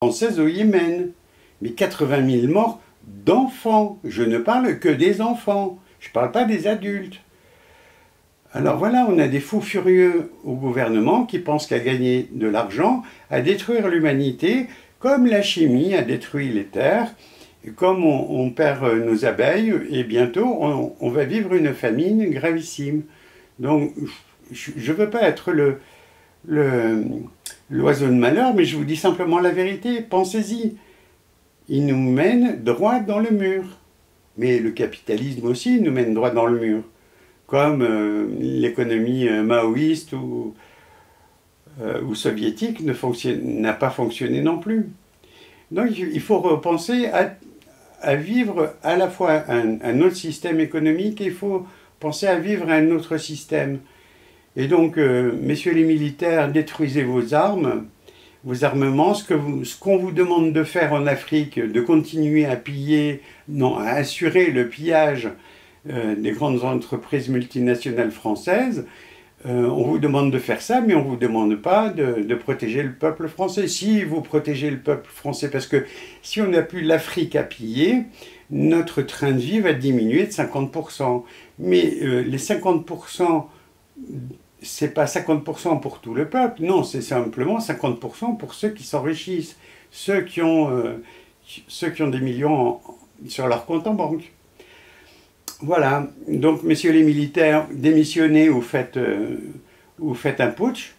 française au Yémen. Mais 80 000 morts d'enfants. Je ne parle que des enfants. Je ne parle pas des adultes. Alors voilà, on a des fous furieux au gouvernement qui pensent qu'à gagner de l'argent, à détruire l'humanité, comme la chimie a détruit les terres, comme on perd nos abeilles, et bientôt on va vivre une famine gravissime. Donc je ne veux pas être l'oiseau de malheur, mais je vous dis simplement la vérité, pensez-y. Il nous mène droit dans le mur. Mais le capitalisme aussi nous mène droit dans le mur. Comme l'économie maoïste ou soviétique n'a pas fonctionné non plus. Donc il faut repenser à vivre à la fois un autre système économique et il faut penser à vivre un autre système. Et donc, messieurs les militaires, détruisez vos armes, vos armements, ce qu'on vous demande de faire en Afrique, de continuer à piller, non, à assurer le pillage des grandes entreprises multinationales françaises, on vous demande de faire ça, mais on ne vous demande pas de protéger le peuple français. Si vous protégez le peuple français, parce que si on n'a plus l'Afrique à piller, notre train de vie va diminuer de 50%. Mais les 50%, c'est pas 50% pour tout le peuple, non, c'est simplement 50% pour ceux qui s'enrichissent, ceux qui ont des millions sur leur compte en banque. Voilà, donc messieurs les militaires, démissionnez ou faites un putsch.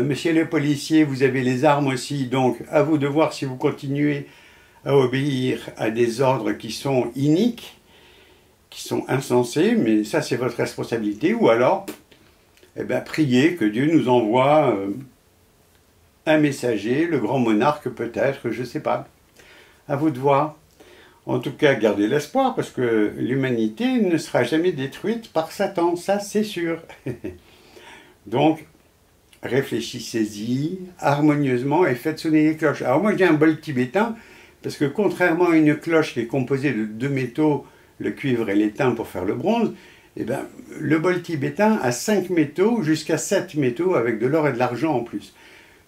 Messieurs les policiers, vous avez les armes aussi, donc à vous de voir si vous continuez à obéir à des ordres qui sont iniques, qui sont insensés, mais ça c'est votre responsabilité, ou alors eh bien, priez que Dieu nous envoie un messager, le grand monarque peut-être, je ne sais pas. À vous de voir. En tout cas, gardez l'espoir, parce que l'humanité ne sera jamais détruite par Satan, ça c'est sûr. Donc, réfléchissez-y harmonieusement et faites sonner les cloches. Alors moi j'ai un bol tibétain, parce que contrairement à une cloche qui est composée de deux métaux, le cuivre et l'étain pour faire le bronze, eh bien, le bol tibétain a 5 métaux jusqu'à 7 métaux avec de l'or et de l'argent en plus.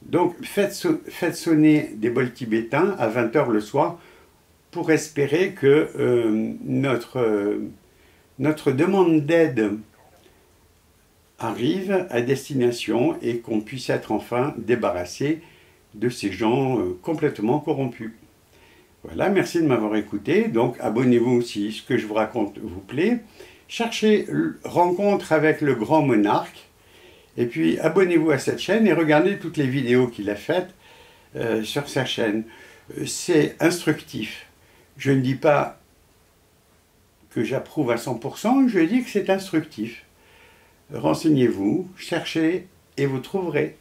Donc faites sonner des bols tibétains à 20 h le soir pour espérer que notre demande d'aide arrive à destination et qu'on puisse être enfin débarrassé de ces gens complètement corrompus. Voilà, merci de m'avoir écouté. Donc abonnez-vous si ce que je vous raconte vous plaît. Cherchez rencontre avec le grand monarque et puis abonnez-vous à cette chaîne et regardez toutes les vidéos qu'il a faites sur sa chaîne. C'est instructif. Je ne dis pas que j'approuve à 100%, je dis que c'est instructif. Renseignez-vous, cherchez et vous trouverez.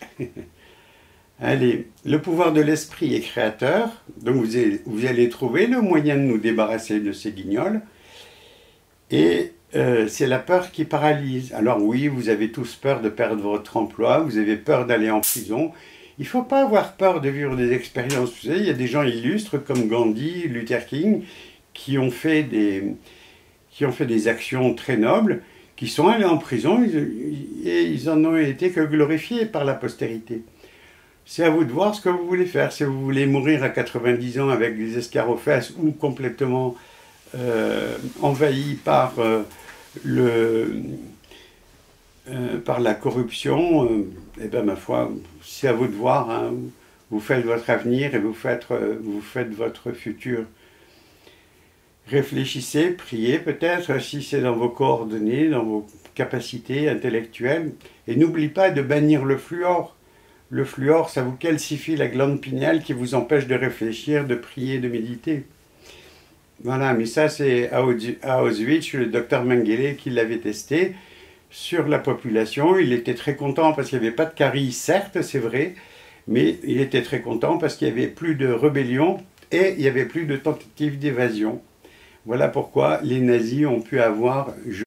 Allez, le pouvoir de l'esprit est créateur, donc vous allez trouver le moyen de nous débarrasser de ces guignols. Et c'est la peur qui paralyse. Alors oui, vous avez tous peur de perdre votre emploi, vous avez peur d'aller en prison. Il ne faut pas avoir peur de vivre des expériences. Vous savez, il y a des gens illustres comme Gandhi, Luther King, qui ont fait des actions très nobles, qui sont allés en prison et ils en ont été que glorifiés par la postérité. C'est à vous de voir ce que vous voulez faire. Si vous voulez mourir à 90 ans avec des escarres aux fesses ou complètement envahi par la corruption, eh bien ma foi, c'est à vous de voir, hein. Vous faites votre avenir et vous faites votre futur. Réfléchissez, priez peut-être, si c'est dans vos coordonnées, dans vos capacités intellectuelles, et n'oubliez pas de bannir le fluor. Le fluor, ça vous calcifie la glande pinéale qui vous empêche de réfléchir, de prier, de méditer. Voilà, mais ça c'est à Auschwitz, le docteur Mengele qui l'avait testé sur la population. Il était très content parce qu'il n'y avait pas de caries, certes, c'est vrai, mais il était très content parce qu'il n'y avait plus de rébellion et il n'y avait plus de tentatives d'évasion. Voilà pourquoi les nazis ont pu avoir